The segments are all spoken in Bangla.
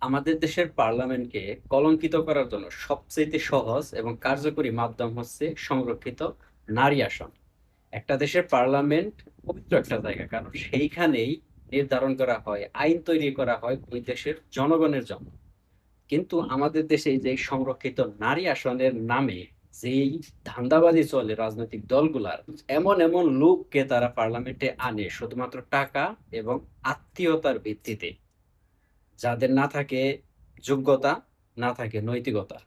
আমাদের দেশের পার্লামেন্টকে কলঙ্কিত করার জন্য সবচেয়ে সহজ এবং কার্যকরী মাধ্যম হচ্ছে সংরক্ষিত নারী আসন। একটা দেশের পার্লামেন্ট পবিত্র একটা জায়গা, কারণ সেইখানেই নির্ধারণ করা হয়, আইন তৈরি করা হয় ওই দেশের জনগণের জন্য। কিন্তু আমাদের দেশে এই যে সংরক্ষিত নারী আসনের নামে যেই ধান্দাবাজি চলে রাজনৈতিক দলগুলার, এমন এমন লোককে তারা পার্লামেন্টে আনে শুধুমাত্র টাকা এবং আত্মীয়তার ভিত্তিতে, যাদের না থাকে যোগ্যতা, না থাকে নৈতিকতা।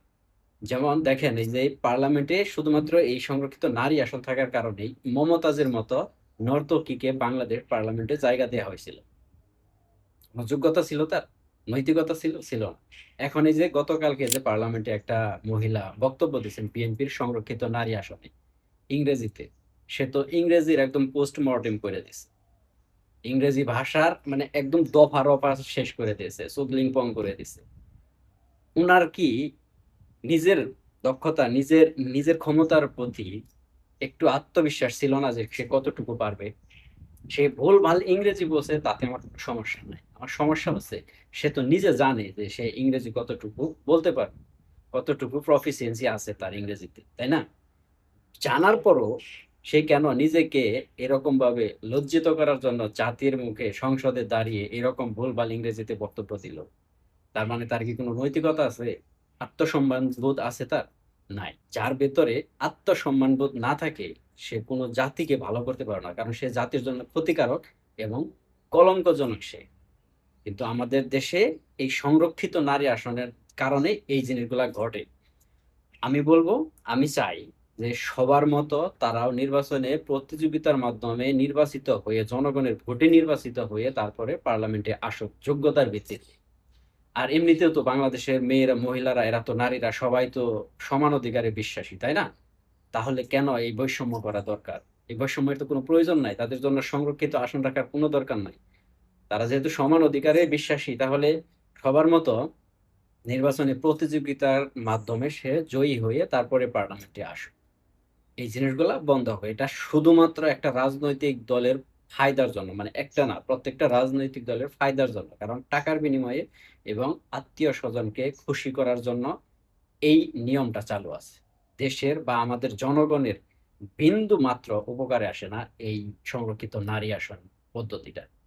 যেমন দেখেন, এই যে পার্লামেন্টে শুধুমাত্র এই সংরক্ষিত নারী আসন থাকার কারণেই মমতাজের মতো নর্তকীকে বাংলাদেশ পার্লামেন্টে জায়গা দেওয়া হয়েছিল। কোনো যোগ্যতা ছিল তার? নৈতিকতা ছিল? ছিল না। এখন এই যে গতকালকে যে পার্লামেন্টে একটা মহিলা বক্তব্য দিয়েছেন বিএনপির সংরক্ষিত নারী আসনে, ইংরেজিতে। সে তো ইংরেজির একদম পোস্টমর্টেম করে দিছে। ইংরেজি ভাষার মানে একদম দফা রফা শেষ করে দিয়েছে, চুদলিংপং করে দিছে। উনার কি নিজের দক্ষতা, নিজের নিজের ক্ষমতার প্রতি একটু আত্মবিশ্বাস ছিল না যে সে কতটুকু পারবে? সে ভুলভাল ইংরেজি বলছে, তাতে আমার কোনো সমস্যা নাই। আমার সমস্যা হচ্ছে সে তো নিজে জানে যে সে ইংরেজি কতটুকু বলতে পারবে, কতটুকু প্রফিসিয়েন্সি আছে তার ইংরেজিতে, তাই না? জানার পরও সে কেন নিজেকে এরকম ভাবে লজ্জিত করার জন্য জাতির মুখে সংসদে দাঁড়িয়ে এরকম ভুলভাল ইংরেজিতে বক্তব্য দিল? তার মানে তার কি কোনো নৈতিকতা আছে? আত্মসম্মান বোধ আছে তার? নাই। যার ভেতরে আত্মসম্মান বোধ না থাকে, সে কোনো জাতিকে ভালো করতে পারে না। কারণ সে জাতির জন্য ক্ষতিকারক এবং কলঙ্কজনক সে। কিন্তু আমাদের দেশে এই সংরক্ষিত নারী আসনের কারণে এই জিনিসগুলা ঘটে। আমি বলব, আমি চাই যে সবার মতো তারাও নির্বাচনে প্রতিযোগিতার মাধ্যমে নির্বাচিত হয়ে, জনগণের ভোটে নির্বাচিত হয়ে তারপরে পার্লামেন্টে আসুক যোগ্যতার ভিত্তিতে। আর এমনিতেও তো বাংলাদেশের মেয়েরা, মহিলারা, এরা তো, নারীরা সবাই তো সমান অধিকারে বিশ্বাসী, তাই না? তাহলে কেন এই বৈষম্য করা দরকার? এই বৈষম্যের তো কোনো প্রয়োজন নাই। তাদের জন্য সংরক্ষিত আসন রাখার কোনো দরকার নাই। তারা যেহেতু সমান অধিকারে বিশ্বাসী, তাহলে সবার মতো নির্বাচনে প্রতিযোগিতার মাধ্যমে সে জয়ী হয়ে তারপরে পার্লামেন্টে আসুক। এই জিনিসগুলা বন্ধ হবে। এটা শুধুমাত্র একটা রাজনৈতিক দলের ফায়দার জন্য, মানে একটা না, প্রত্যেকটা রাজনৈতিক দলের ফায়দার জন্য। কারণ টাকার বিনিময়ে এবং আত্মীয় স্বজনকে খুশি করার জন্য এই নিয়মটা চালু আছে। দেশের বা আমাদের জনগণের বিন্দু মাত্র উপকারে আসে না এই সংরক্ষিত নারী আসন পদ্ধতিটা।